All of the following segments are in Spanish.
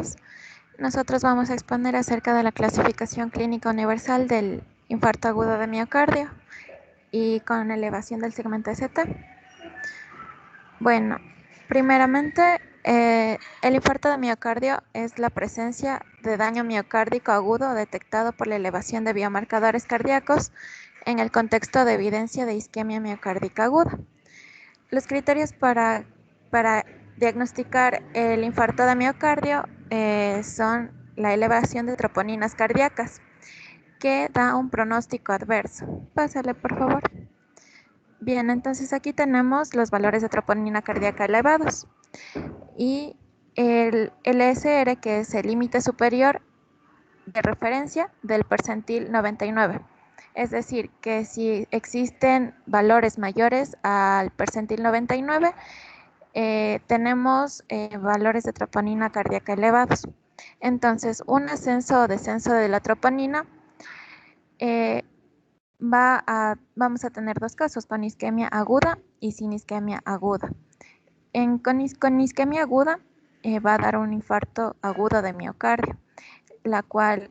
días. Nosotros vamos a exponer acerca de la clasificación clínica universal del infarto agudo de miocardio y con elevación del segmento ST. Bueno, primeramente, el infarto de miocardio es la presencia de daño miocárdico agudo detectado por la elevación de biomarcadores cardíacos en el contexto de evidencia de isquemia miocárdica aguda. Los criterios para diagnosticar el infarto de miocardio son la elevación de troponinas cardíacas, que da un pronóstico adverso. Pásale, por favor. Bien, entonces aquí tenemos los valores de troponina cardíaca elevados y el LSR, que es el límite superior de referencia del percentil 99. Es decir, que si existen valores mayores al percentil 99, tenemos valores de troponina cardíaca elevados. Entonces, un ascenso o descenso de la troponina vamos a tener dos casos, con isquemia aguda y sin isquemia aguda. Con isquemia aguda va a dar un infarto agudo de miocardio, la cual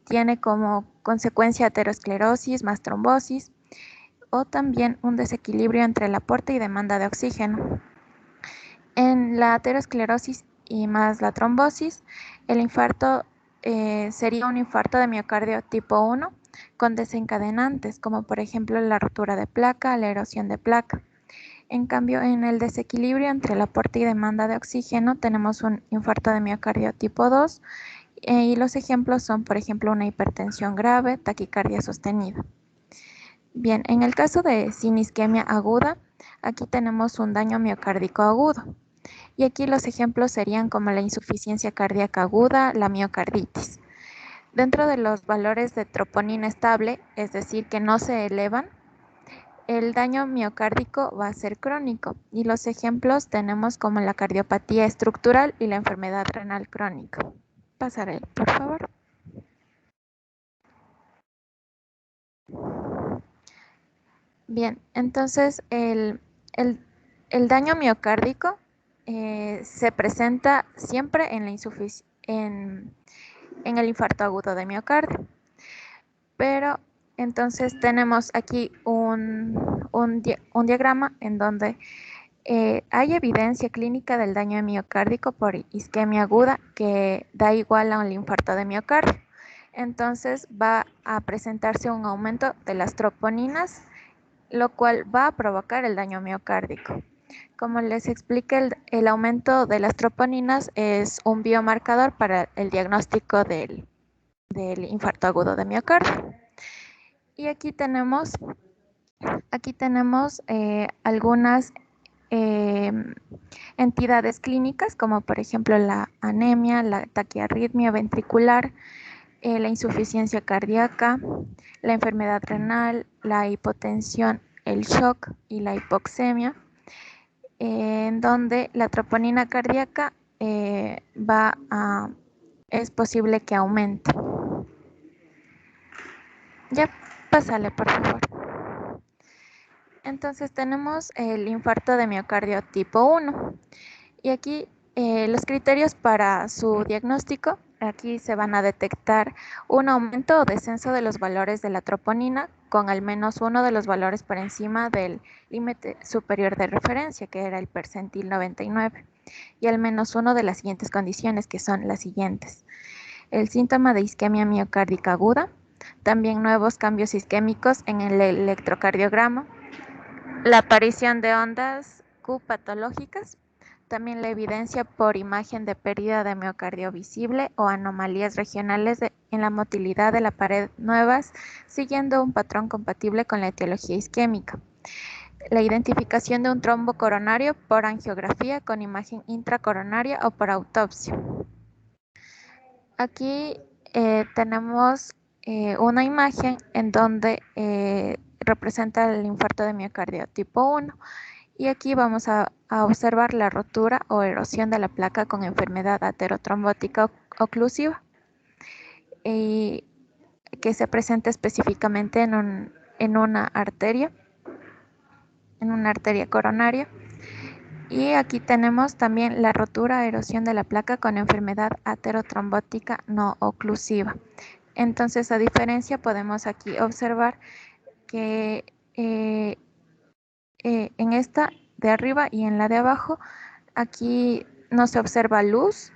tiene como consecuencia aterosclerosis más trombosis o también un desequilibrio entre el aporte y demanda de oxígeno. En la aterosclerosis y más la trombosis, el infarto sería un infarto de miocardio tipo 1 con desencadenantes, como por ejemplo la rotura de placa, la erosión de placa. En cambio, en el desequilibrio entre el aporte y demanda de oxígeno tenemos un infarto de miocardio tipo 2 y los ejemplos son, por ejemplo, una hipertensión grave, taquicardia sostenida. Bien, en el caso de sin isquemia aguda, aquí tenemos un daño miocárdico agudo. Y aquí los ejemplos serían como la insuficiencia cardíaca aguda, la miocarditis. Dentro de los valores de troponina estable, es decir, que no se elevan, el daño miocárdico va a ser crónico y los ejemplos tenemos como la cardiopatía estructural y la enfermedad renal crónica. Pasaré, por favor. Bien, entonces el daño miocárdico se presenta siempre en el infarto agudo de miocardio. Pero entonces tenemos aquí un diagrama en donde hay evidencia clínica del daño miocárdico por isquemia aguda que da igual a un infarto de miocardio. Entonces va a presentarse un aumento de las troponinas, lo cual va a provocar el daño miocárdico. Como les expliqué, el aumento de las troponinas es un biomarcador para el diagnóstico del infarto agudo de miocardio. Y aquí tenemos algunas entidades clínicas, como por ejemplo la anemia, la taquiarritmia ventricular, la insuficiencia cardíaca, la enfermedad renal, la hipotensión, el shock y la hipoxemia, en donde la troponina cardíaca es posible que aumente. Ya, pásale, por favor. Entonces tenemos el infarto de miocardio tipo 1 y aquí los criterios para su diagnóstico, aquí se van a detectar un aumento o descenso de los valores de la troponina con al menos uno de los valores por encima del límite superior de referencia, que era el percentil 99, y al menos uno de las siguientes condiciones, que son las siguientes: el síntoma de isquemia miocárdica aguda, también nuevos cambios isquémicos en el electrocardiograma, la aparición de ondas Q patológicas, también la evidencia por imagen de pérdida de miocardio visible o anomalías regionales en la motilidad de la pared nuevas, siguiendo un patrón compatible con la etiología isquémica. La identificación de un trombo coronario por angiografía con imagen intracoronaria o por autopsia. Aquí tenemos una imagen en donde representa el infarto de miocardio tipo 1 y aquí vamos a observar la rotura o erosión de la placa con enfermedad aterotrombótica oclusiva y que se presenta específicamente en una arteria coronaria, Y aquí tenemos también la rotura, erosión de la placa con enfermedad aterotrombótica no oclusiva. Entonces, a diferencia, podemos aquí observar que en esta de arriba y en la de abajo, aquí no se observa luz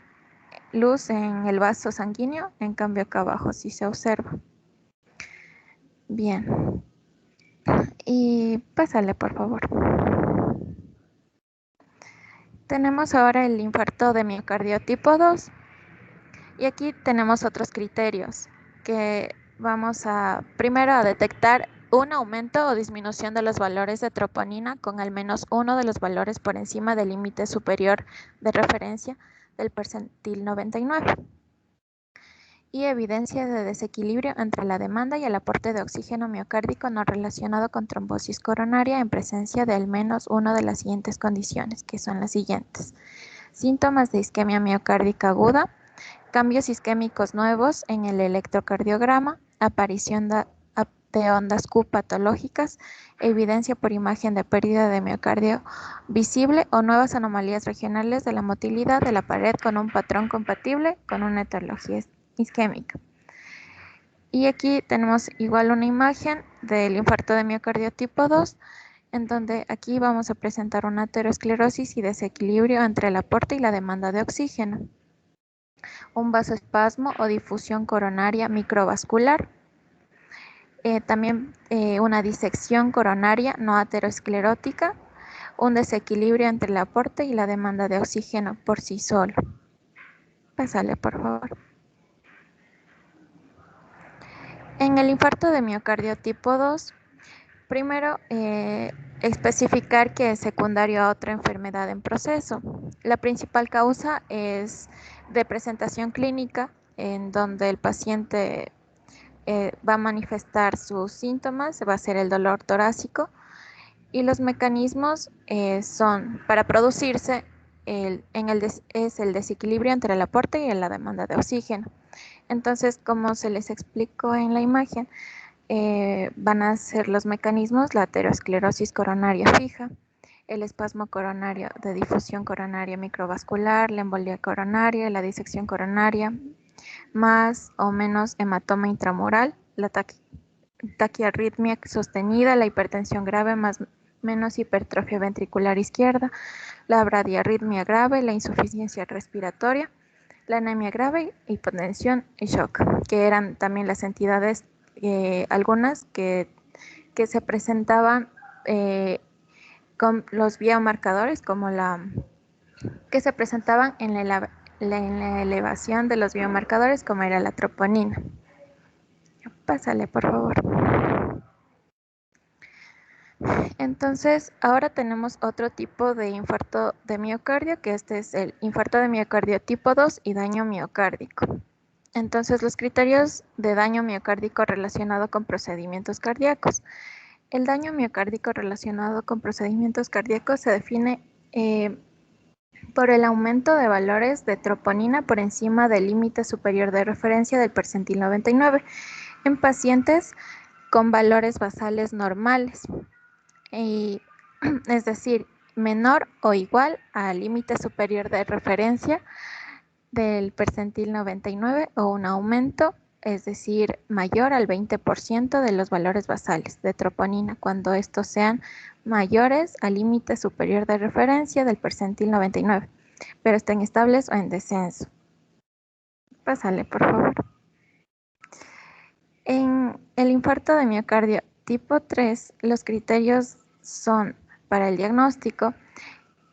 en el vaso sanguíneo, en cambio acá abajo sí se observa. Bien, y pásale por favor. Tenemos ahora el infarto de miocardio tipo 2 y aquí tenemos otros criterios que vamos a primero a detectar un aumento o disminución de los valores de troponina con al menos uno de los valores por encima del límite superior de referencia del percentil 99 y evidencia de desequilibrio entre la demanda y el aporte de oxígeno miocárdico no relacionado con trombosis coronaria en presencia de al menos una de las siguientes condiciones, que son las siguientes: síntomas de isquemia miocárdica aguda, cambios isquémicos nuevos en el electrocardiograma, aparición de ondas Q patológicas, evidencia por imagen de pérdida de miocardio visible o nuevas anomalías regionales de la motilidad de la pared con un patrón compatible con una etiología isquémica. Y aquí tenemos igual una imagen del infarto de miocardio tipo 2, en donde aquí vamos a presentar una aterosclerosis y desequilibrio entre el aporte y la demanda de oxígeno, un vasoespasmo o difusión coronaria microvascular, también una disección coronaria no aterosclerótica, un desequilibrio entre el aporte y la demanda de oxígeno por sí solo. Pásale, por favor. En el infarto de miocardio tipo 2, primero especificar que es secundario a otra enfermedad en proceso. La principal causa es de presentación clínica, en donde el paciente va a manifestar sus síntomas, va a ser el dolor torácico, y los mecanismos son para producirse es el desequilibrio entre el aporte y la demanda de oxígeno. Entonces, como se les explicó en la imagen, van a ser los mecanismos la aterosclerosis coronaria fija, el espasmo coronario de difusión coronaria microvascular, la embolia coronaria, la disección coronaria, más o menos hematoma intramural, la taquiarritmia sostenida, la hipertensión grave más menos hipertrofia ventricular izquierda, la bradiarritmia grave, la insuficiencia respiratoria, la anemia grave, hipotensión y shock, que eran también las entidades, algunas que se presentaban con los biomarcadores, como que se presentaban en la elevación de los biomarcadores, como era la troponina. Pásale, por favor. Entonces, ahora tenemos otro tipo de infarto de miocardio, que este es el infarto de miocardio tipo 2 y daño miocárdico. Entonces, los criterios de daño miocárdico relacionado con procedimientos cardíacos. El daño miocárdico relacionado con procedimientos cardíacos se define por el aumento de valores de troponina por encima del límite superior de referencia del percentil 99 en pacientes con valores basales normales, es decir, menor o igual al límite superior de referencia del percentil 99 o un aumento, es decir, mayor al 20% de los valores basales de troponina cuando estos sean mayores al límite superior de referencia del percentil 99, pero estén estables o en descenso. Pásale, por favor. En el infarto de miocardio tipo 3, los criterios son para el diagnóstico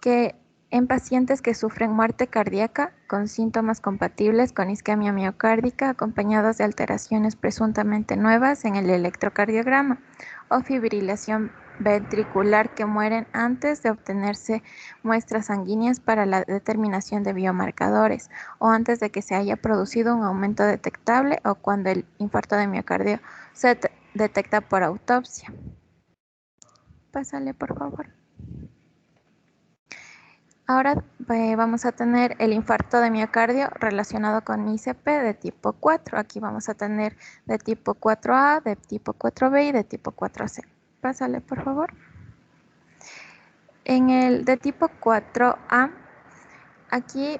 que en pacientes que sufren muerte cardíaca con síntomas compatibles con isquemia miocárdica acompañados de alteraciones presuntamente nuevas en el electrocardiograma o fibrilación ventricular que mueren antes de obtenerse muestras sanguíneas para la determinación de biomarcadores o antes de que se haya producido un aumento detectable o cuando el infarto de miocardio se detecta por autopsia. Pásale, por favor. Ahora vamos a tener el infarto de miocardio relacionado con ICP de tipo 4. Aquí vamos a tener de tipo 4A, de tipo 4B y de tipo 4C. Pásale, por favor. En el de tipo 4A, aquí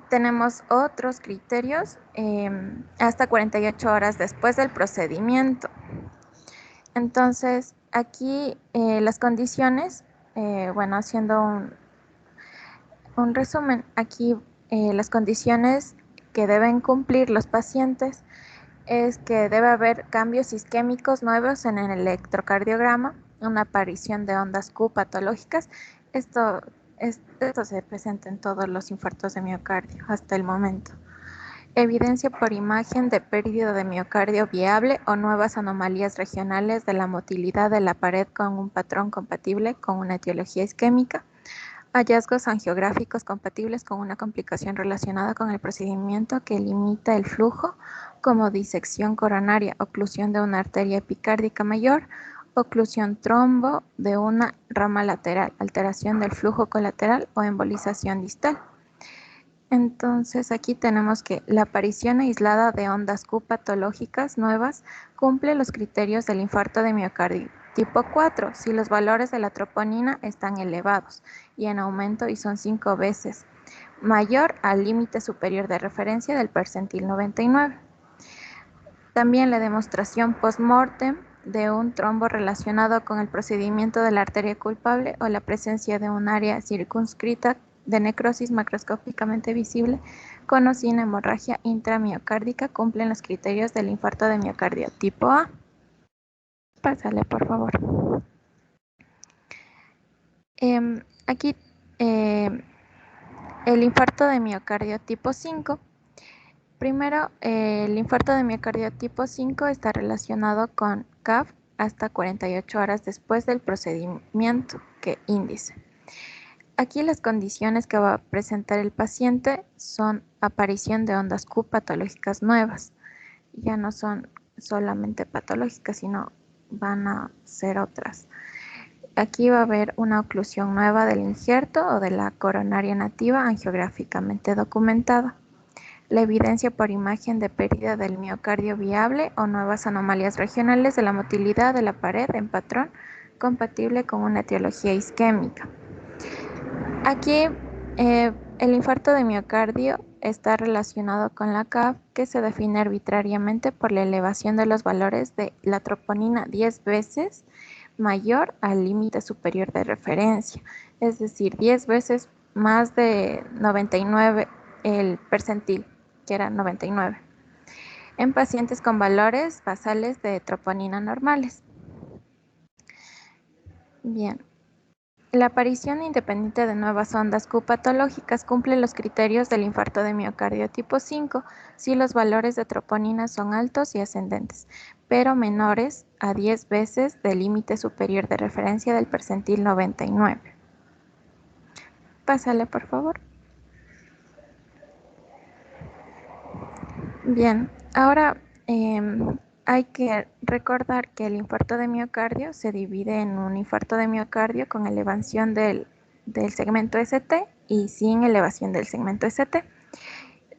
tenemos otros criterios hasta 48 horas después del procedimiento. Entonces, aquí las condiciones, bueno, haciendo un resumen, aquí las condiciones que deben cumplir los pacientes es que debe haber cambios isquémicos nuevos en el electrocardiograma, una aparición de ondas Q patológicas. Esto se presenta en todos los infartos de miocardio hasta el momento. Evidencia por imagen de pérdida de miocardio viable o nuevas anomalías regionales de la motilidad de la pared con un patrón compatible con una etiología isquémica. Hallazgos angiográficos compatibles con una complicación relacionada con el procedimiento que limita el flujo, como disección coronaria, oclusión de una arteria epicárdica mayor, oclusión trombo de una rama lateral, alteración del flujo colateral o embolización distal. Entonces aquí tenemos que la aparición aislada de ondas Q patológicas nuevas cumple los criterios del infarto de miocardio tipo 4 si los valores de la troponina están elevados y en aumento y son 5 veces mayor al límite superior de referencia del percentil 99. También la demostración post-mortem de un trombo relacionado con el procedimiento de la arteria culpable o la presencia de un área circunscrita de necrosis macroscópicamente visible con o sin hemorragia intramiocárdica cumplen los criterios del infarto de miocardio tipo A. Pásale, por favor. Aquí el infarto de miocardio tipo 5. Primero, el infarto de miocardio tipo 5 está relacionado con CAF hasta 48 horas después del procedimiento, que índice. Aquí las condiciones que va a presentar el paciente son aparición de ondas Q patológicas nuevas. Ya no son solamente patológicas, sino van a ser otras. Aquí va a haber una oclusión nueva del injerto o de la coronaria nativa angiográficamente documentada. La evidencia por imagen de pérdida del miocardio viable o nuevas anomalías regionales de la motilidad de la pared en patrón compatible con una etiología isquémica. Aquí el infarto de miocardio está relacionado con la CAF, que se define arbitrariamente por la elevación de los valores de la troponina 10 veces mayor al límite superior de referencia, es decir, 10 veces más de 99 el percentil, que era 99, en pacientes con valores basales de troponina normales. Bien. La aparición independiente de nuevas ondas Q patológicas cumple los criterios del infarto de miocardio tipo 5 si los valores de troponina son altos y ascendentes, pero menores a 10 veces del límite superior de referencia del percentil 99. Pásale, por favor. Bien, ahora hay que recordar que el infarto de miocardio se divide en un infarto de miocardio con elevación del segmento ST y sin elevación del segmento ST.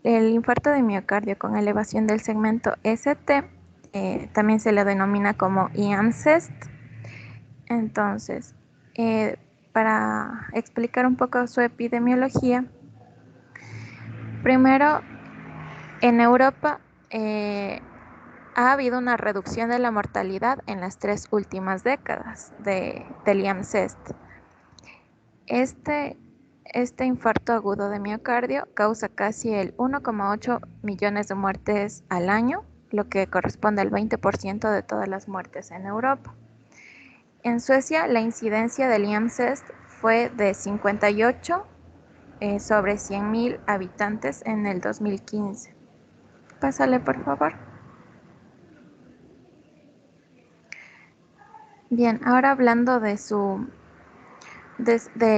El infarto de miocardio con elevación del segmento ST también se le denomina como IAMCEST. Entonces, para explicar un poco su epidemiología, primero, en Europa ha habido una reducción de la mortalidad en las 3 últimas décadas del IAMCEST. Este infarto agudo de miocardio causa casi el 1,8 millones de muertes al año, lo que corresponde al 20% de todas las muertes en Europa. En Suecia, la incidencia del IAMCEST fue de 58 sobre 100.000 habitantes en el 2015. Pásale, por favor. Bien, ahora hablando de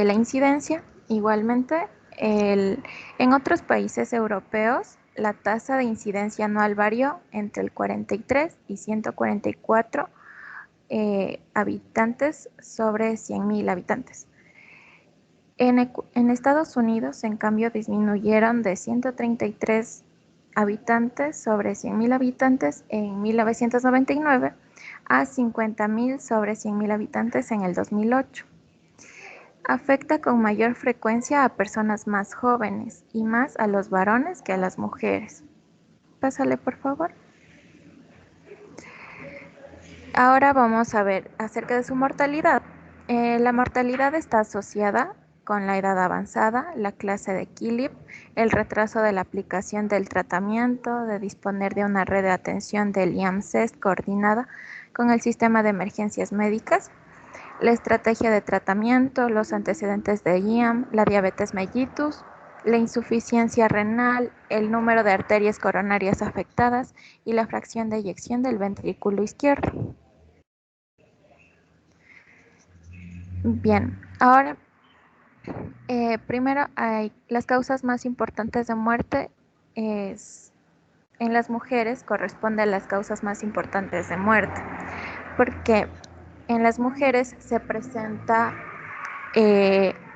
la incidencia, igualmente, en otros países europeos, la tasa de incidencia anual varió entre el 43 y 144 habitantes sobre 100.000 habitantes. En Estados Unidos, en cambio, disminuyeron de 133 habitantes sobre 100.000 habitantes en 1999 a 50.000 sobre 100.000 habitantes en el 2008. Afecta con mayor frecuencia a personas más jóvenes y más a los varones que a las mujeres. Pásale, por favor. Ahora vamos a ver acerca de su mortalidad. La mortalidad está asociada con la edad avanzada, la clase de Killip, el retraso de la aplicación del tratamiento, de disponer de una red de atención del IAMCEST coordinada con el sistema de emergencias médicas, la estrategia de tratamiento, los antecedentes de IAM, la diabetes mellitus, la insuficiencia renal, el número de arterias coronarias afectadas y la fracción de eyección del ventrículo izquierdo. Bien, ahora primero hay las causas más importantes de muerte es en las mujeres corresponde a las causas más importantes de muerte, porque en las mujeres se presenta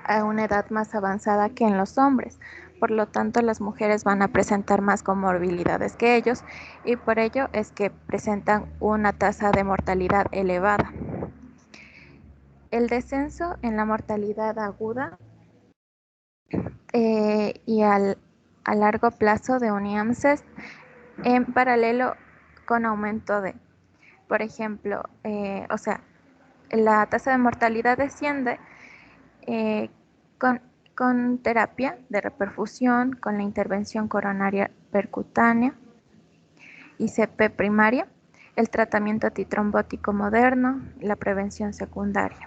a una edad más avanzada que en los hombres. Por lo tanto, las mujeres van a presentar más comorbilidades que ellos y por ello es que presentan una tasa de mortalidad elevada. El descenso en la mortalidad aguda y a largo plazo de un IAMCEST en paralelo con aumento de, por ejemplo, la tasa de mortalidad desciende eh, con, con terapia de reperfusión, con la intervención coronaria percutánea, ICP primaria, el tratamiento antitrombótico moderno, la prevención secundaria.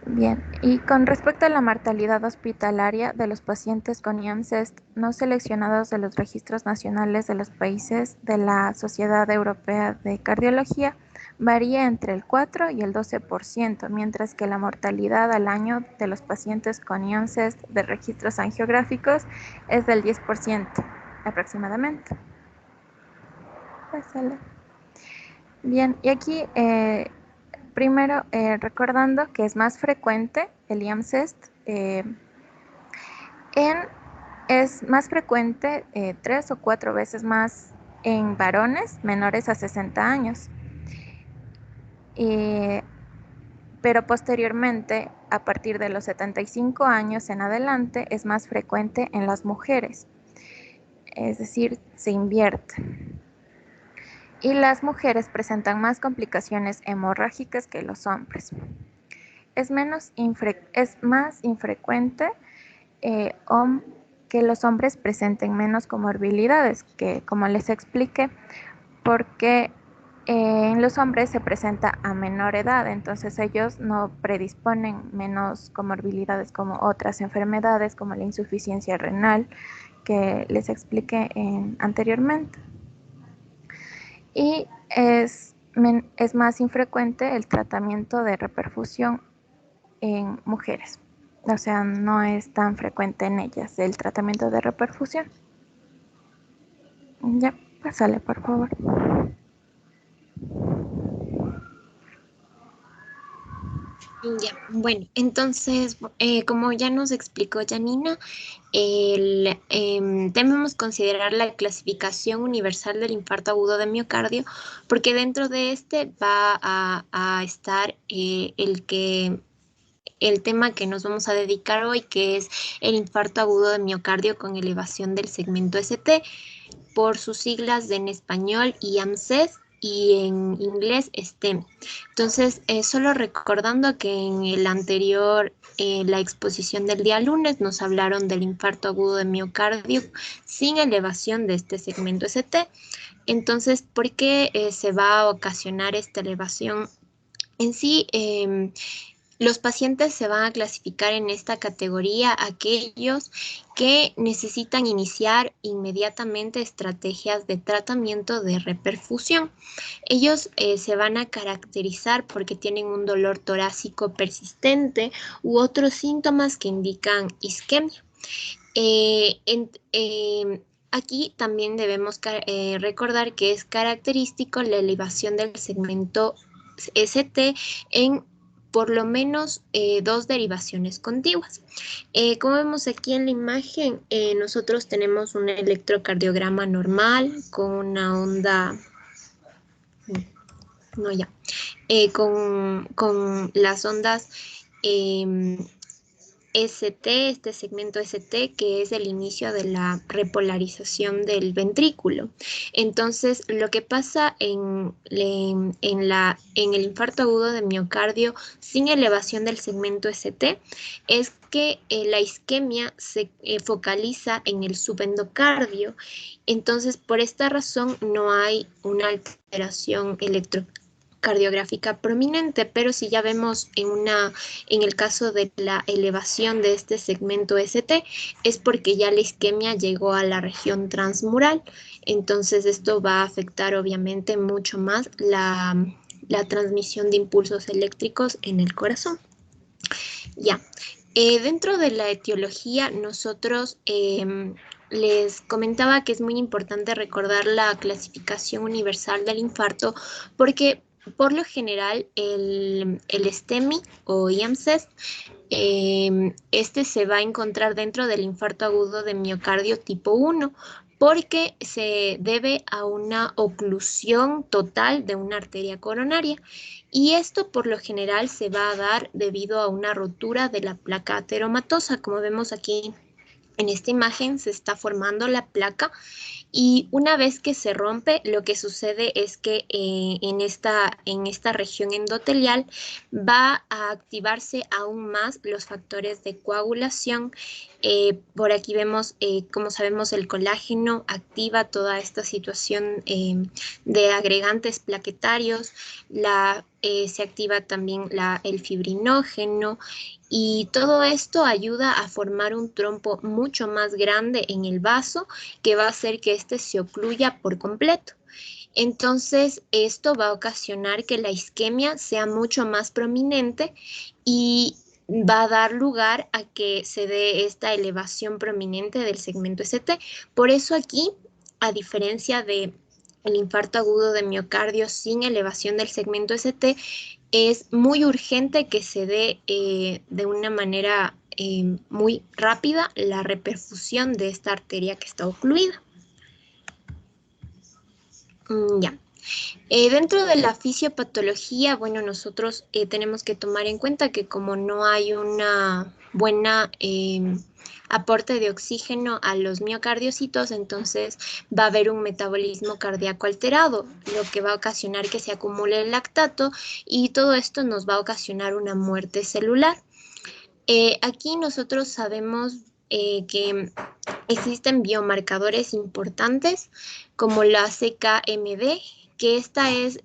Bien, y con respecto a la mortalidad hospitalaria de los pacientes con IAMCEST no seleccionados de los registros nacionales de los países de la Sociedad Europea de Cardiología, varía entre el 4 y el 12%, mientras que la mortalidad al año de los pacientes con IAMCEST de registros angiográficos es del 10% aproximadamente. Pásale. Bien, y aquí primero, recordando que es más frecuente el IAMCEST, es más frecuente 3 o 4 veces más en varones menores a 60 años. Pero posteriormente, a partir de los 75 años en adelante, es más frecuente en las mujeres. Es decir, se invierte. Y las mujeres presentan más complicaciones hemorrágicas que los hombres. Es más infrecuente que los hombres presenten menos comorbilidades, que como les expliqué, porque en los hombres se presenta a menor edad, entonces ellos no predisponen menos comorbilidades como otras enfermedades como la insuficiencia renal que les expliqué anteriormente. Y es más infrecuente el tratamiento de reperfusión en mujeres. O sea, no es tan frecuente en ellas el tratamiento de reperfusión. Ya, pásale, por favor. Ya, bueno, entonces, como ya nos explicó Janina, debemos considerar la clasificación universal del infarto agudo de miocardio, porque dentro de este va a estar el tema que nos vamos a dedicar hoy, que es el infarto agudo de miocardio con elevación del segmento ST, por sus siglas en español IAMCES y en inglés STEM. Entonces, solo recordando que en el anterior, la exposición del día lunes, nos hablaron del infarto agudo de miocardio sin elevación de este segmento ST. Entonces, ¿por qué se va a ocasionar esta elevación? En sí, los pacientes se van a clasificar en esta categoría aquellos que necesitan iniciar inmediatamente estrategias de tratamiento de reperfusión. Ellos se van a caracterizar porque tienen un dolor torácico persistente u otros síntomas que indican isquemia. Aquí también debemos recordar que es característico la elevación del segmento ST en por lo menos 2 derivaciones contiguas. Como vemos aquí en la imagen, nosotros tenemos un electrocardiograma normal con una onda, no ya, con las ondas este segmento ST, que es el inicio de la repolarización del ventrículo. Entonces, lo que pasa en el infarto agudo de miocardio sin elevación del segmento ST es que la isquemia se focaliza en el subendocardio. Entonces, por esta razón no hay una alteración electrocardiográfica prominente, pero si ya vemos en el caso de la elevación de este segmento ST, es porque ya la isquemia llegó a la región transmural. Entonces esto va a afectar obviamente mucho más la transmisión de impulsos eléctricos en el corazón. Ya. Dentro de la etiología, nosotros les comentaba que es muy importante recordar la clasificación universal del infarto porque por lo general el STEMI o IAMCES, este se va a encontrar dentro del infarto agudo de miocardio tipo 1 porque se debe a una oclusión total de una arteria coronaria. Y esto por lo general se va a dar debido a una rotura de la placa ateromatosa. Como vemos aquí en esta imagen, se está formando la placa y una vez que se rompe, lo que sucede es que en esta región endotelial va a activarse aún más los factores de coagulación. Por aquí vemos, como sabemos, el colágeno activa toda esta situación de agregantes plaquetarios, se activa también el fibrinógeno y todo esto ayuda a formar un trompo mucho más grande en el vaso que va a hacer que éste se ocluya por completo. Entonces, esto va a ocasionar que la isquemia sea mucho más prominente y va a dar lugar a que se dé esta elevación prominente del segmento ST. Por eso aquí, a diferencia de el infarto agudo de miocardio sin elevación del segmento ST, es muy urgente que se dé de una manera muy rápida la reperfusión de esta arteria que está ocluida. Ya. Dentro de la fisiopatología, bueno, nosotros tenemos que tomar en cuenta que como no hay una buena aporte de oxígeno a los miocardiocitos, entonces va a haber un metabolismo cardíaco alterado, lo que va a ocasionar que se acumule el lactato y todo esto nos va a ocasionar una muerte celular. Aquí nosotros sabemos que existen biomarcadores importantes como la CKMB, que esta es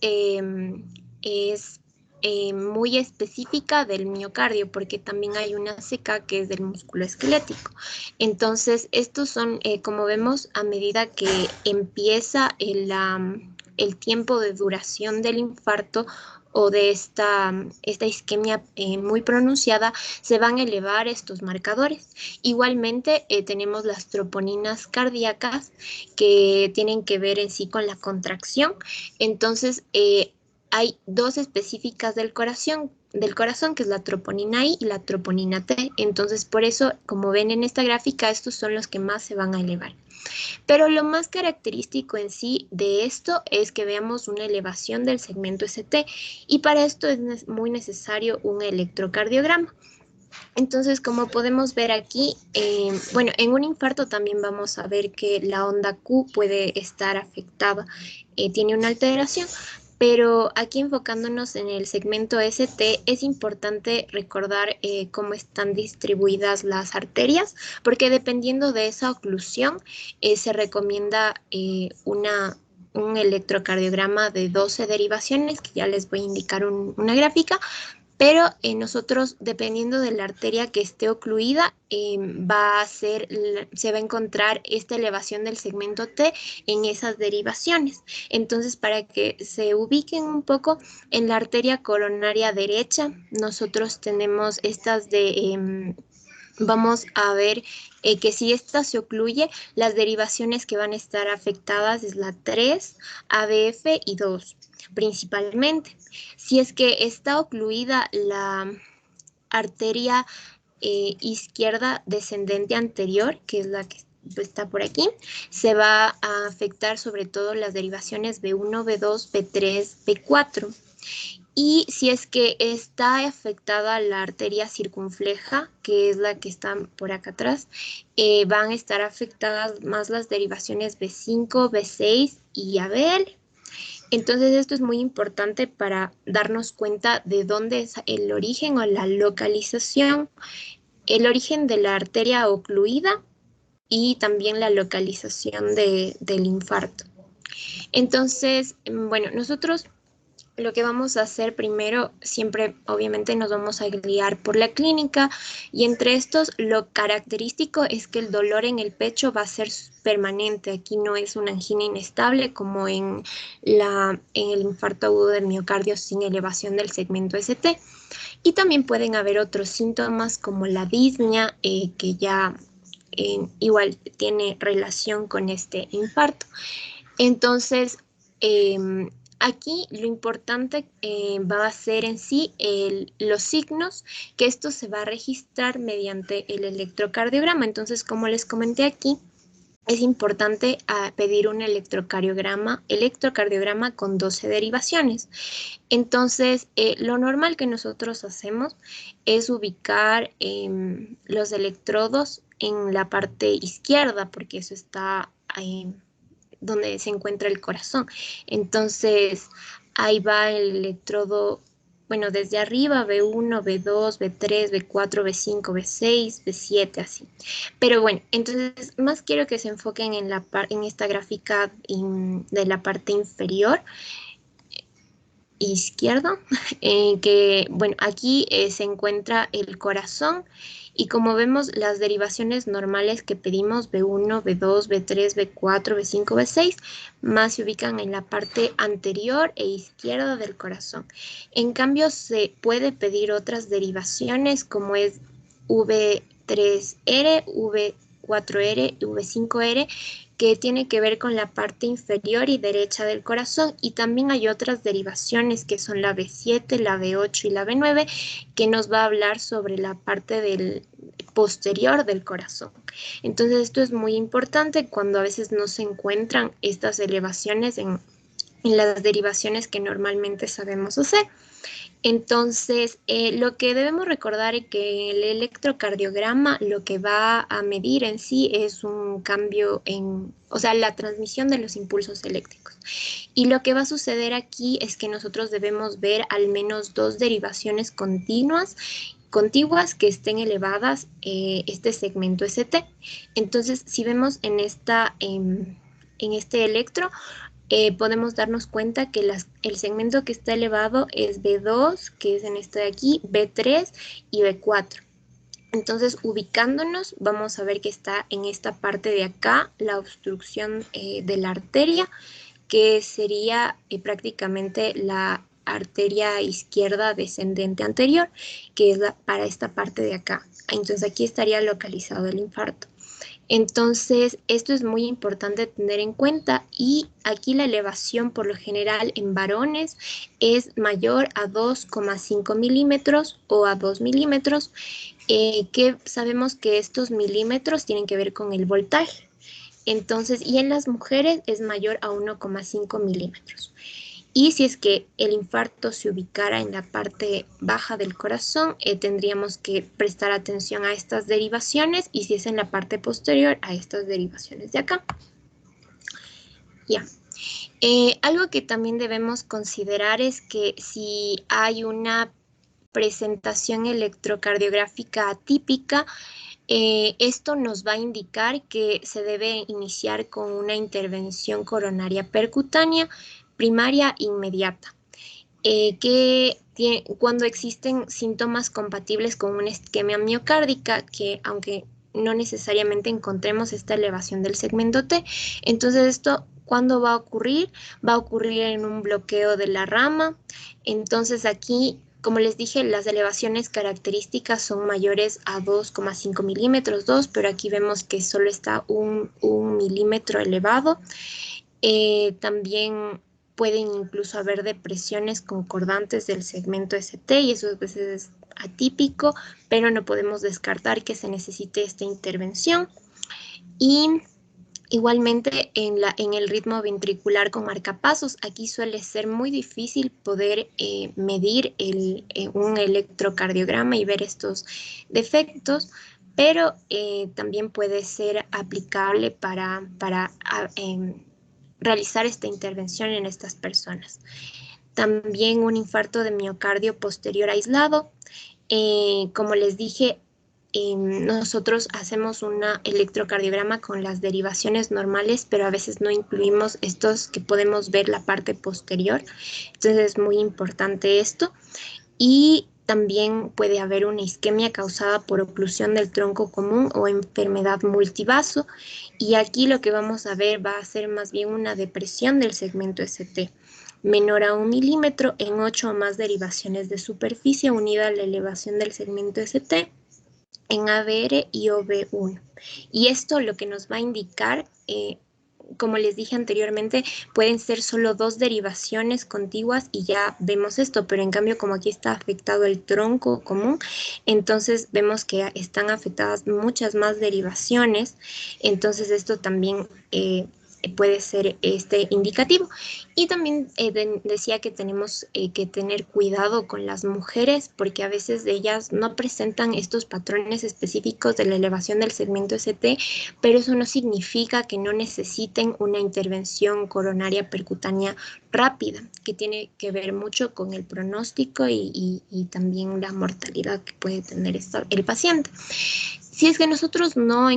muy específica del miocardio, porque también hay una CK que es del músculo esquelético. Entonces, estos son, como vemos, a medida que empieza el tiempo de duración del infarto o de esta isquemia muy pronunciada, se van a elevar estos marcadores. Igualmente, tenemos las troponinas cardíacas que tienen que ver en sí con la contracción. Entonces, hay dos específicas del corazón, que es la troponina I y la troponina T. Entonces, por eso, como ven en esta gráfica, estos son los que más se van a elevar. Pero lo más característico en sí de esto es que veamos una elevación del segmento ST y para esto es muy necesario un electrocardiograma. Entonces, como podemos ver aquí, bueno, en un infarto también vamos a ver que la onda Q puede estar afectada, tiene una alteración, pero aquí enfocándonos en el segmento ST es importante recordar cómo están distribuidas las arterias, porque dependiendo de esa oclusión se recomienda un electrocardiograma de 12 derivaciones, que ya les voy a indicar una gráfica, pero nosotros, dependiendo de la arteria que esté ocluida, se va a encontrar esta elevación del segmento T en esas derivaciones. Entonces, para que se ubiquen un poco, en la arteria coronaria derecha, nosotros tenemos estas vamos a ver que si esta se ocluye, las derivaciones que van a estar afectadas es la 3, ABF y 2, principalmente. Si es que está ocluida la arteria izquierda descendente anterior, que es la que está por aquí, se va a afectar sobre todo las derivaciones B1, B2, B3, B4. Y si es que está afectada la arteria circunfleja, que es la que está por acá atrás, van a estar afectadas más las derivaciones B5, B6 y ABL. Entonces esto es muy importante para darnos cuenta de dónde es el origen o la localización, el origen de la arteria ocluida y también la localización del infarto. Entonces, bueno, nosotros lo que vamos a hacer primero, siempre obviamente nos vamos a guiar por la clínica y entre estos lo característico es que el dolor en el pecho va a ser permanente. Aquí no es una angina inestable como en el infarto agudo del miocardio sin elevación del segmento ST. Y también pueden haber otros síntomas como la disnea, que ya igual tiene relación con este infarto. Entonces, aquí lo importante va a ser en sí los signos, que esto se va a registrar mediante el electrocardiograma. Entonces, como les comenté aquí, es importante pedir un electrocardiograma con 12 derivaciones. Entonces, lo normal que nosotros hacemos es ubicar los electrodos en la parte izquierda, porque eso está donde se encuentra el corazón. Entonces, ahí va el electrodo, bueno, desde arriba, B1, B2, B3, B4, B5, B6, B7, así. Pero bueno, entonces más quiero que se enfoquen en esta gráfica de la parte inferior izquierdo, que bueno, aquí se encuentra el corazón y como vemos las derivaciones normales que pedimos B1, B2, B3, B4, B5, B6, más se ubican en la parte anterior e izquierda del corazón. En cambio se puede pedir otras derivaciones como es V3R, V4R y V5R, que tiene que ver con la parte inferior y derecha del corazón, y también hay otras derivaciones que son la B7, la B8 y la B9, que nos va a hablar sobre la parte del posterior del corazón. Entonces esto es muy importante cuando a veces no se encuentran estas elevaciones en las derivaciones que normalmente sabemos hacer. Entonces, lo que debemos recordar es que el electrocardiograma lo que va a medir en sí es un cambio o sea, la transmisión de los impulsos eléctricos. Y lo que va a suceder aquí es que nosotros debemos ver al menos 2 derivaciones contiguas que estén elevadas este segmento ST. Entonces, si vemos en este electro, podemos darnos cuenta que el segmento que está elevado es B2, que es en este de aquí, B3 y B4. Entonces, ubicándonos, vamos a ver que está en esta parte de acá la obstrucción de la arteria, que sería prácticamente la arteria izquierda descendente anterior, que es para esta parte de acá. Entonces, aquí estaría localizado el infarto. Entonces, esto es muy importante tener en cuenta y aquí la elevación por lo general en varones es mayor a 2,5 milímetros o a 2 milímetros, que sabemos que estos milímetros tienen que ver con el voltaje. Entonces, y en las mujeres es mayor a 1,5 milímetros. Y si es que el infarto se ubicara en la parte baja del corazón, tendríamos que prestar atención a estas derivaciones, y si es en la parte posterior, a estas derivaciones de acá. Ya. Algo que también debemos considerar es que si hay una presentación electrocardiográfica atípica, esto nos va a indicar que se debe iniciar con una intervención coronaria percutánea primaria inmediata, cuando existen síntomas compatibles con una isquemia miocárdica, que aunque no necesariamente encontremos esta elevación del segmento T, entonces esto, ¿cuándo va a ocurrir? Va a ocurrir en un bloqueo de la rama. Entonces aquí, como les dije, las elevaciones características son mayores a 2,5 milímetros, 2, pero aquí vemos que solo está un milímetro elevado. También pueden incluso haber depresiones concordantes del segmento ST y eso a veces es atípico, pero no podemos descartar que se necesite esta intervención. Y Igualmente en el ritmo ventricular con marcapasos, aquí suele ser muy difícil poder medir un electrocardiograma y ver estos defectos, pero también puede ser aplicable para realizar esta intervención en estas personas. También un infarto de miocardio posterior aislado. Como les dije, nosotros hacemos un electrocardiograma con las derivaciones normales, pero a veces no incluimos estos que podemos ver la parte posterior. Entonces es muy importante esto. Y también puede haber una isquemia causada por oclusión del tronco común o enfermedad multivaso. Y aquí lo que vamos a ver va a ser más bien una depresión del segmento ST menor a 1 milímetro en 8 o más derivaciones de superficie unida a la elevación del segmento ST en ABR y OB1. Y esto lo que nos va a indicar, como les dije anteriormente, pueden ser solo 2 derivaciones contiguas y ya vemos esto, pero en cambio como aquí está afectado el tronco común, entonces vemos que están afectadas muchas más derivaciones, entonces esto también puede ser indicativo. Y también decía que tenemos que tener cuidado con las mujeres porque a veces ellas no presentan estos patrones específicos de la elevación del segmento ST, pero eso no significa que no necesiten una intervención coronaria percutánea rápida, que tiene que ver mucho con el pronóstico y también la mortalidad que puede tener el paciente. Si es que nosotros no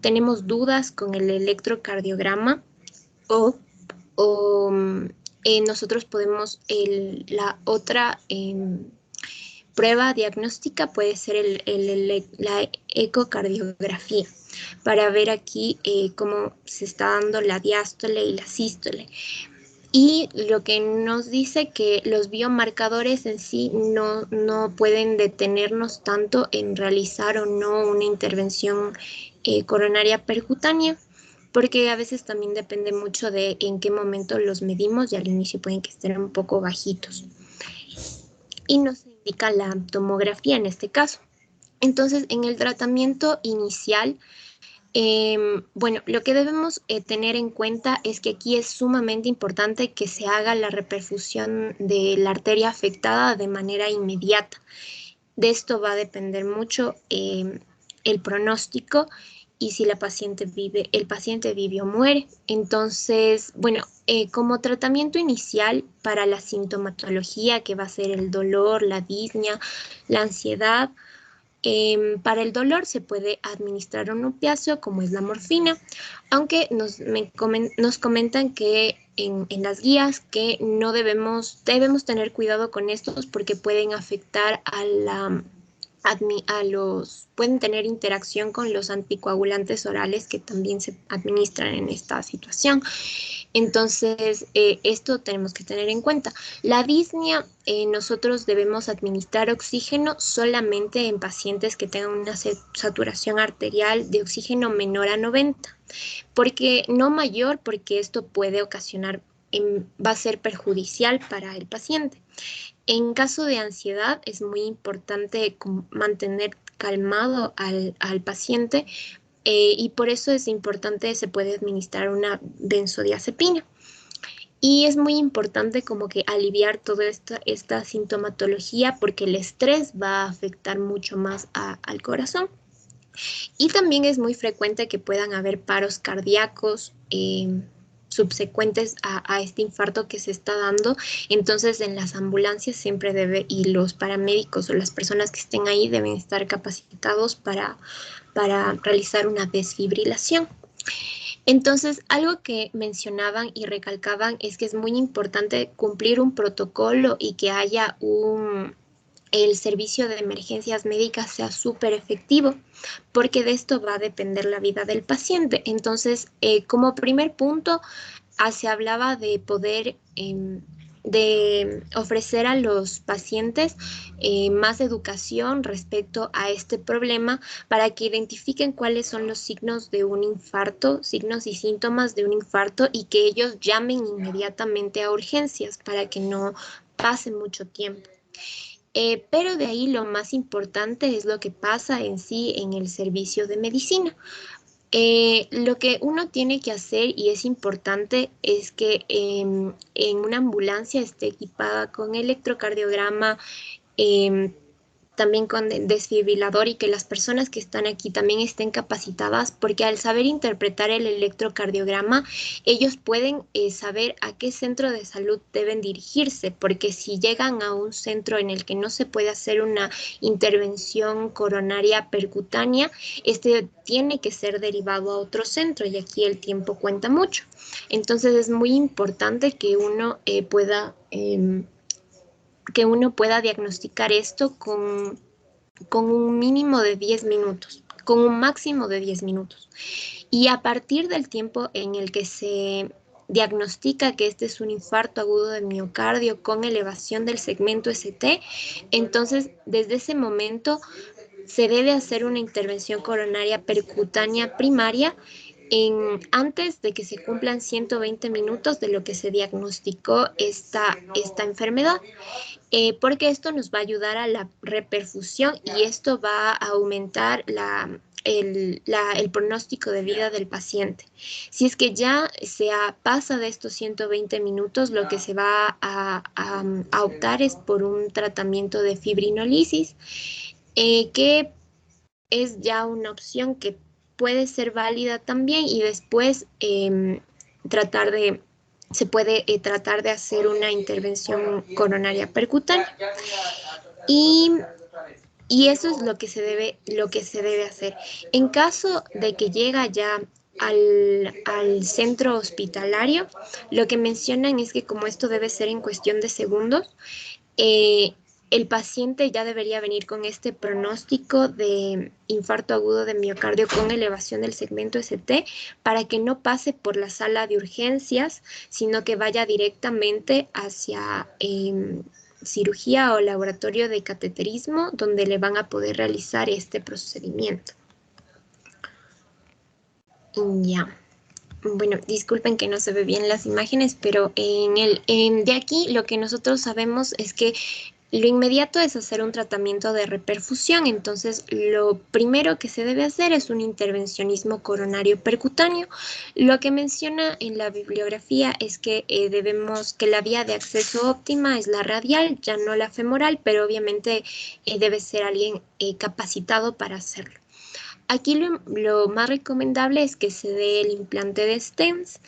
tenemos dudas con el electrocardiograma o, o nosotros podemos, la otra prueba diagnóstica puede ser la ecocardiografía para ver aquí cómo se está dando la diástole y la sístole. Y lo que nos dice que los biomarcadores en sí no pueden detenernos tanto en realizar o no una intervención coronaria percutánea, porque a veces también depende mucho de en qué momento los medimos y al inicio pueden que estén un poco bajitos. Y nos indica la tomografía en este caso. Entonces, en el tratamiento inicial, bueno, lo que debemos tener en cuenta es que aquí es sumamente importante que se haga la reperfusión de la arteria afectada de manera inmediata. De esto va a depender mucho el pronóstico y si el paciente vive o muere. Entonces, bueno, como tratamiento inicial para la sintomatología que va a ser el dolor, la disnea, la ansiedad, para el dolor se puede administrar un opiáceo como es la morfina, aunque nos comentan que en las guías que no debemos tener cuidado con estos porque pueden afectar pueden tener interacción con los anticoagulantes orales que también se administran en esta situación. Entonces, esto tenemos que tener en cuenta. La disnea, nosotros debemos administrar oxígeno solamente en pacientes que tengan una saturación arterial de oxígeno menor a 90, porque no mayor, porque esto puede ocasionar, va a ser perjudicial para el paciente. En caso de ansiedad, es muy importante mantener calmado al paciente y por eso es importante, se puede administrar una benzodiazepina. Y es muy importante como que aliviar toda esta sintomatología porque el estrés va a afectar mucho más al corazón. Y también es muy frecuente que puedan haber paros cardíacos subsecuentes a este infarto que se está dando. Entonces en las ambulancias siempre y los paramédicos o las personas que estén ahí deben estar capacitados para realizar una desfibrilación. Entonces, algo que mencionaban y recalcaban es que es muy importante cumplir un protocolo y que haya el servicio de emergencias médicas sea súper efectivo, porque de esto va a depender la vida del paciente. Entonces, como primer punto, se hablaba de poder de ofrecer a los pacientes más educación respecto a este problema para que identifiquen cuáles son los signos de un infarto, signos y síntomas de un infarto y que ellos llamen inmediatamente a urgencias para que no pase mucho tiempo. Pero de ahí lo más importante es lo que pasa en sí en el servicio de medicina. Lo que uno tiene que hacer, y es importante, es que en una ambulancia esté equipada con electrocardiograma, también con desfibrilador, y que las personas que están aquí también estén capacitadas, porque al saber interpretar el electrocardiograma, ellos pueden saber a qué centro de salud deben dirigirse, porque si llegan a un centro en el que no se puede hacer una intervención coronaria percutánea, este tiene que ser derivado a otro centro, y aquí el tiempo cuenta mucho. Entonces es muy importante que uno pueda diagnosticar esto con un mínimo de 10 minutos, con un máximo de 10 minutos. Y a partir del tiempo en el que se diagnostica que este es un infarto agudo de miocardio con elevación del segmento ST, entonces desde ese momento se debe hacer una intervención coronaria percutánea primaria antes de que se cumplan 120 minutos de lo que se diagnosticó esta enfermedad, porque esto nos va a ayudar a la reperfusión, y esto va a aumentar el pronóstico de vida del paciente. Si es que ya pasa de estos 120 minutos, lo que se va a optar es por un tratamiento de fibrinolisis, que es ya una opción que puede ser válida también, y después tratar de se puede tratar de hacer una intervención coronaria percutánea. Y, y eso es lo que se debe hacer. En caso de que llega ya al centro hospitalario, lo que mencionan es que como esto debe ser en cuestión de segundos, el paciente ya debería venir con este pronóstico de infarto agudo de miocardio con elevación del segmento ST, para que no pase por la sala de urgencias, sino que vaya directamente hacia cirugía o laboratorio de cateterismo, donde le van a poder realizar este procedimiento. Ya. Bueno, disculpen que no se ve bien las imágenes, pero de aquí lo que nosotros sabemos es que lo inmediato es hacer un tratamiento de reperfusión. Entonces, lo primero que se debe hacer es un intervencionismo coronario percutáneo. Lo que menciona en la bibliografía es que que la vía de acceso óptima es la radial, ya no la femoral, pero obviamente debe ser alguien capacitado para hacerlo. Aquí lo más recomendable es que se dé el implante de stents.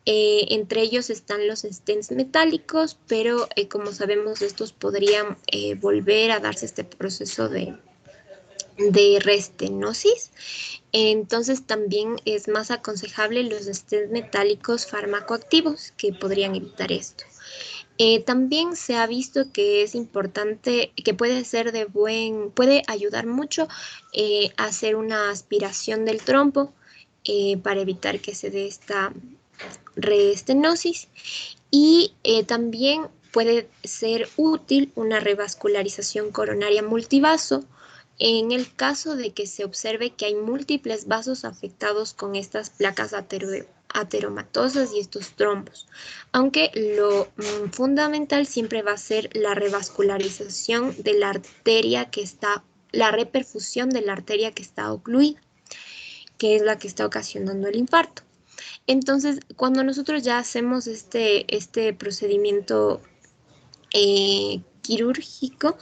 Entre ellos están los stents metálicos, pero como sabemos, estos podrían volver a darse este proceso de restenosis. Entonces también es más aconsejable los stents metálicos farmacoactivos, que podrían evitar esto. También se ha visto que es importante, que puede ayudar mucho hacer una aspiración del trompo para evitar que se dé esta reestenosis, y también puede ser útil una revascularización coronaria multivaso en el caso de que se observe que hay múltiples vasos afectados con estas placas ateromatosas y estos trombos, aunque lo fundamental siempre va a ser la revascularización de la arteria la reperfusión de la arteria que está ocluida, que es la que está ocasionando el infarto. Entonces, cuando nosotros ya hacemos este procedimiento quirúrgico,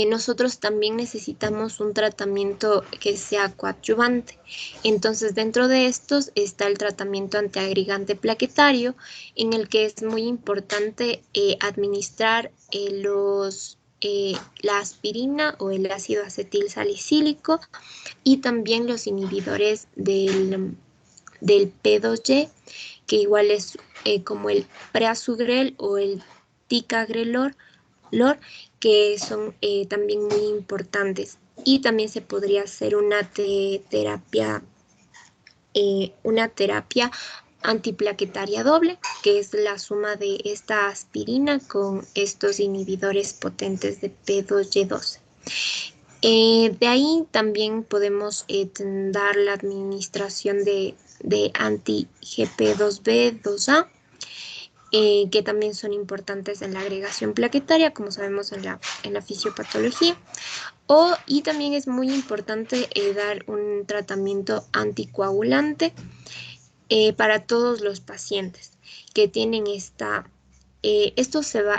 nosotros también necesitamos un tratamiento que sea coadyuvante. Entonces, dentro de estos está el tratamiento antiagregante plaquetario, en el que es muy importante administrar la aspirina o el ácido acetil salicílico, y también los inhibidores del P2Y, que igual es como el Prasugrel o el Ticagrelor, que son también muy importantes. Y también se podría hacer una terapia antiplaquetaria doble, que es la suma de esta aspirina con estos inhibidores potentes de P2Y12. De ahí también podemos dar la administración de anti-GP2B, 2A, que también son importantes en la agregación plaquetaria, como sabemos en la fisiopatología. Y también es muy importante dar un tratamiento anticoagulante para todos los pacientes que tienen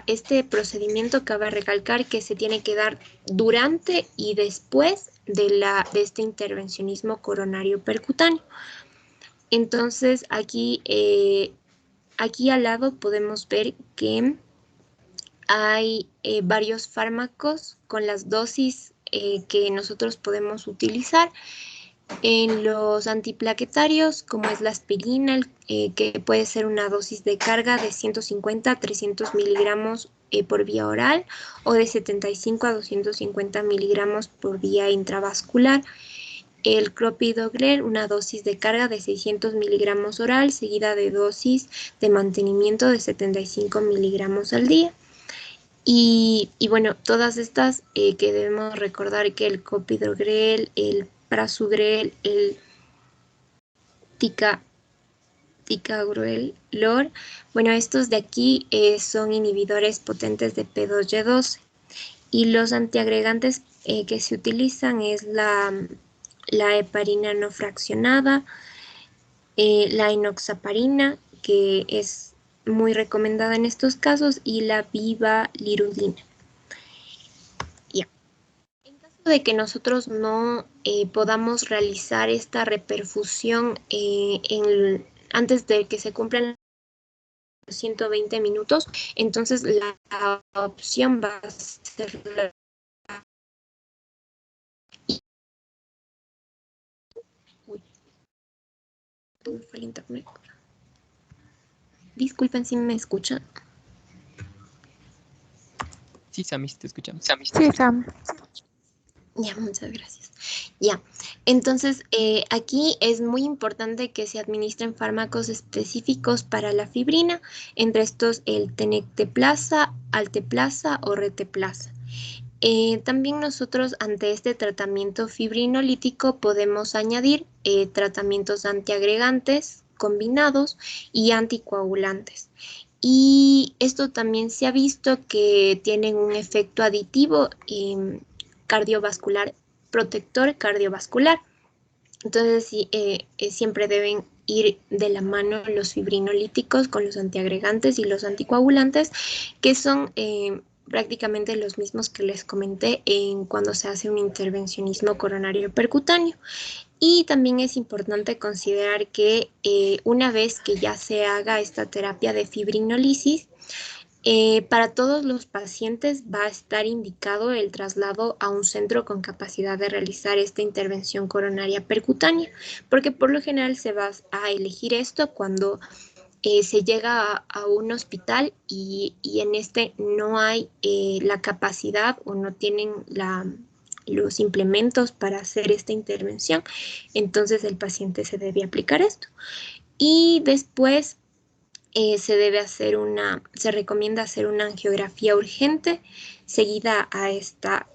este procedimiento cabe recalcar que se tiene que dar durante y después de este intervencionismo coronario percutáneo. Entonces, aquí al lado podemos ver que hay varios fármacos con las dosis que nosotros podemos utilizar. En los antiplaquetarios, como es la aspirina, que puede ser una dosis de carga de 150 a 300 miligramos por vía oral o de 75 a 250 miligramos por vía intravascular. El clopidogrel, una dosis de carga de 600 miligramos oral, seguida de dosis de mantenimiento de 75 miligramos al día. Y bueno, todas estas que debemos recordar que el clopidogrel, el prasugrel, el ticagrelor, bueno, estos de aquí son inhibidores potentes de P2Y12 y los antiagregantes que se utilizan es la heparina no fraccionada, la enoxaparina, que es muy recomendada en estos casos, y la vivalirudina. De que nosotros no podamos realizar esta reperfusión antes de que se cumplan 120 minutos, entonces la opción va a ser fue el internet. Disculpen si me escuchan. Sí, Sammy, te escuchamos. Sí, Sam. Ya, muchas gracias. Ya, entonces aquí es muy importante que se administren fármacos específicos para la fibrina, entre estos el tenecteplasa, alteplasa o reteplasa. También nosotros ante este tratamiento fibrinolítico podemos añadir tratamientos antiagregantes combinados y anticoagulantes. Y esto también se ha visto que tienen un efecto aditivo cardiovascular, protector cardiovascular. Entonces, sí, siempre deben ir de la mano los fibrinolíticos con los antiagregantes y los anticoagulantes, que son prácticamente los mismos que les comenté cuando se hace un intervencionismo coronario percutáneo. Y también es importante considerar que una vez que ya se haga esta terapia de fibrinolisis, para todos los pacientes va a estar indicado el traslado a un centro con capacidad de realizar esta intervención coronaria percutánea, porque por lo general se va a elegir esto cuando se llega a un hospital y en este no hay la capacidad o no tienen los implementos para hacer esta intervención, entonces el paciente se debe aplicar esto. Y después se recomienda hacer una angiografía urgente seguida a esta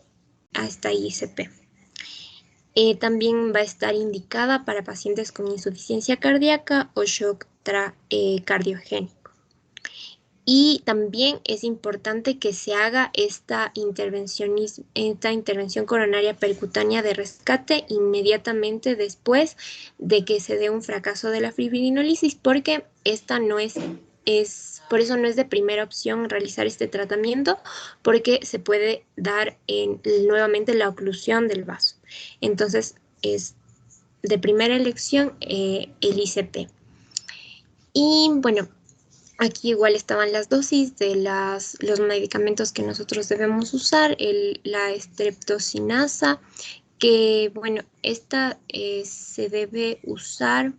ICP. También va a estar indicada para pacientes con insuficiencia cardíaca o shock cardiogénico. Y también es importante que se haga esta intervención coronaria percutánea de rescate inmediatamente después de que se dé un fracaso de la fibrinólisis, porque esta por eso no es de primera opción realizar este tratamiento, porque se puede dar nuevamente la oclusión del vaso. Entonces, es de primera elección el ICP. Y bueno, aquí igual estaban las dosis de los medicamentos que nosotros debemos usar, la streptocinasa, que bueno, esta se debe usar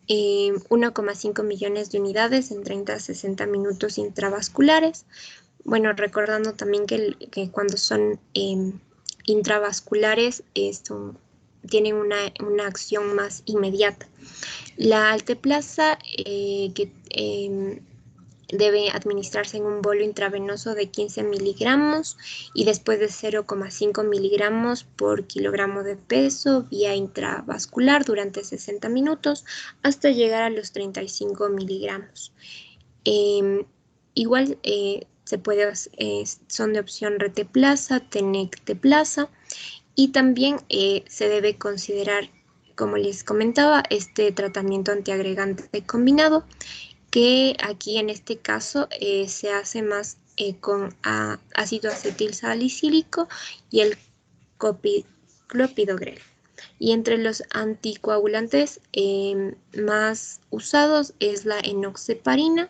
1,5 millones de unidades en 30 a 60 minutos intravasculares. Bueno, recordando también que cuando son intravasculares, tienen una acción más inmediata. La alteplasa, que debe administrarse en un bolo intravenoso de 15 miligramos y después de 0,5 miligramos por kilogramo de peso vía intravascular durante 60 minutos hasta llegar a los 35 miligramos. Igual son de opción reteplasa, tenecteplasa, y también se debe considerar, como les comentaba, este tratamiento antiagregante combinado, que aquí en este caso se hace más con ácido acetil salicílico y el clopidogrel. Y entre los anticoagulantes más usados es la enoxaparina,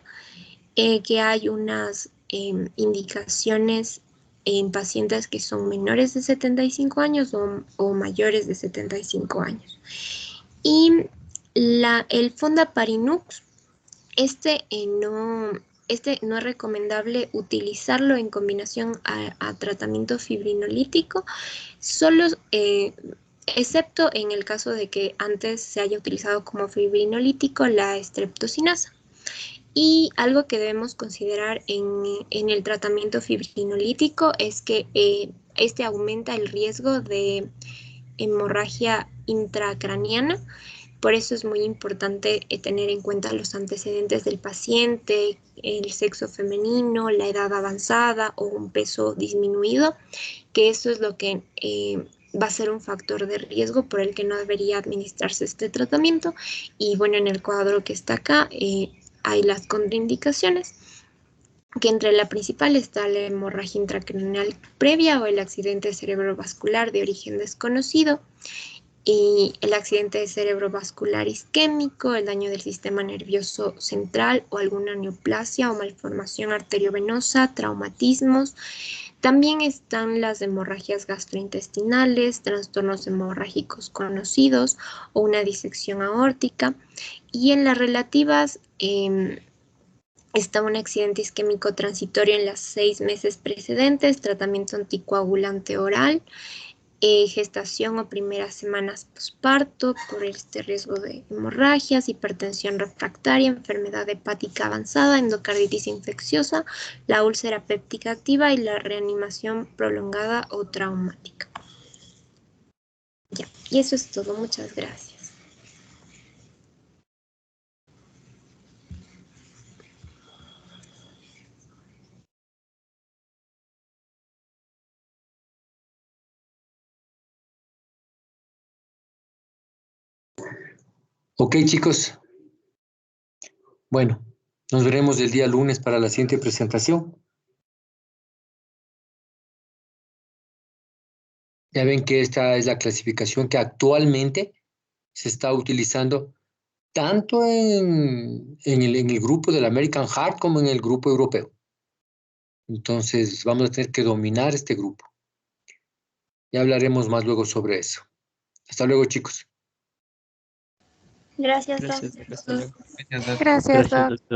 que hay unas indicaciones en pacientes que son menores de 75 años o mayores de 75 años. Y el Fondaparinux, no es recomendable utilizarlo en combinación a tratamiento fibrinolítico, solo excepto en el caso de que antes se haya utilizado como fibrinolítico la streptocinasa. Y algo que debemos considerar en el tratamiento fibrinolítico es que este aumenta el riesgo de hemorragia intracraniana. Por eso es muy importante tener en cuenta los antecedentes del paciente, el sexo femenino, la edad avanzada o un peso disminuido, que eso es lo que va a ser un factor de riesgo por el que no debería administrarse este tratamiento. Y bueno, en el cuadro que está acá hay las contraindicaciones, que entre la principal está la hemorragia intracraneal previa o el accidente cerebrovascular de origen desconocido, y el accidente cerebrovascular isquémico, el daño del sistema nervioso central o alguna neoplasia o malformación arteriovenosa, traumatismos. También están las hemorragias gastrointestinales, trastornos hemorrágicos conocidos o una disección aórtica. Y en las relativas está un accidente isquémico transitorio en los 6 meses precedentes, tratamiento anticoagulante oral, gestación o primeras semanas posparto por este riesgo de hemorragias, hipertensión refractaria, enfermedad hepática avanzada, endocarditis infecciosa, la úlcera péptica activa y la reanimación prolongada o traumática. Ya, y eso es todo. Muchas gracias. Ok, chicos. Bueno, nos veremos el día lunes para la siguiente presentación. Ya ven que esta es la clasificación que actualmente se está utilizando tanto en el grupo del American Heart como en el grupo europeo. Entonces vamos a tener que dominar este grupo. Ya hablaremos más luego sobre eso. Hasta luego, chicos. Gracias, Gracias, Doc. hasta luego. Gracias, Doc.